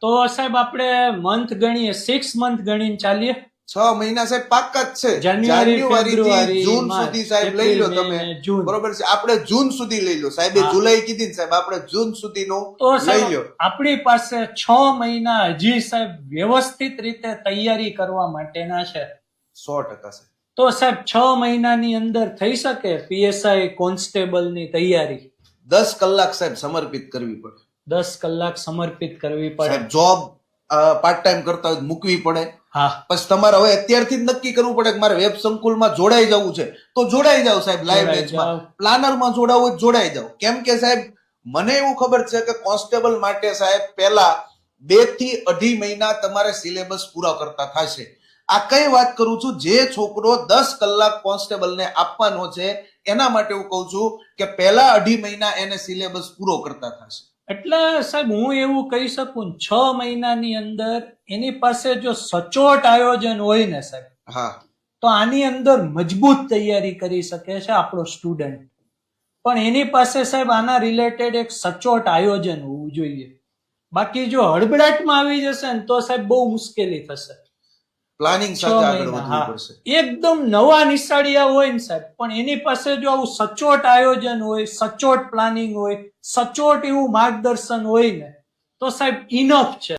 તો સાહેબ આપણે મંથ ગણીએ 6 મંથ ગણીને ચાલીએ 6 મહિના સાહેબ પાક્કા જ છે. જાન્યુઆરી, જાન્યુઆરી થી ફેબ્રુઆરી, જૂન માર્ચ, સુધી સાહેબ લઈ લો એપ્રિલ, તમે. મે, જૂન. બરોબર છે, આપણે જૂન સુધી લઈ લો. સાહેબે હા. જુલાઈ કીધી ને સાહેબ, આપણે જૂન સુધીનું તો લઈ સાહેબ લો. આપણી પાસે 6 મહિના હજી સાહેબ વ્યવસ્થિત રીતે તૈયારી કરવા માટેના છે. 100% છે. તો સાહેબ 6 મહિનાની અંદર થઈ શકે પીએસઆઈ કોન્સ્ટેબલની તૈયારી? 10 કલાક સાહેબ સમર્પિત કરવી પડે. 10 કલાક સમર્પિત કરવી પડે. સાહેબ જોબ પાર્ટ ટાઈમ કરતા હોય તો મૂકવી પડે. હા, પછી તમારે હવે અત્યારથી જ નક્કી કરવું પડે કે મારે વેબ સંકુલમાં જોડાઈ જવું છે તો જોડાઈ જાવ સાહેબ. લાઈવ જોડાઈ બેચમાં જાવ. પ્લાનરમાં જોડાવું હોય તો જોડાઈ જાવ. કેમ કે સાહેબ મને એવું ખબર છે કે કોન્સ્ટેબલ માટે સાહેબ પહેલા 2 થી 2.5 મહિના તમારે સિલેબસ પૂરા કરતા થશે. આ કઈ વાત કરું છું, જે છોકરો 10 કલાક કોન્સ્ટેબલને આપવાનો છે એના માટે હું કહું છું કે પહેલા 2.5 મહિના એને સિલેબસ પૂરો કરતા થશે. એટલે સાહેબ હું એવું કહી શકું 6 મહિનાની અંદર એની પાસે જો સચોટ આયોજન હોય ને સાહેબ, હા, તો આની અંદર મજબૂત તૈયારી કરી શકે છે આપણો સ્ટુડન્ટ. પણ એની પાસે સાહેબ આના રિલેટેડ એક સચોટ આયોજન હોવું જોઈએ. બાકી જો હડબડાટમાં આવી જશે ને તો સાહેબ બહુ મુશ્કેલી થશે. પ્લાનિંગ 6 સાથે આગળ મહિના, વધવું હા. પડશે. એકદમ નવા નિશાળિયા હોય ને સાહેબ, પણ એની પાસે જો આવું સચોટ આયોજન હોય, સચોટ પ્લાનિંગ હોય, સચોટ એવું માર્ગદર્શન હોય ને, તો સાહેબ ઇનફ છે.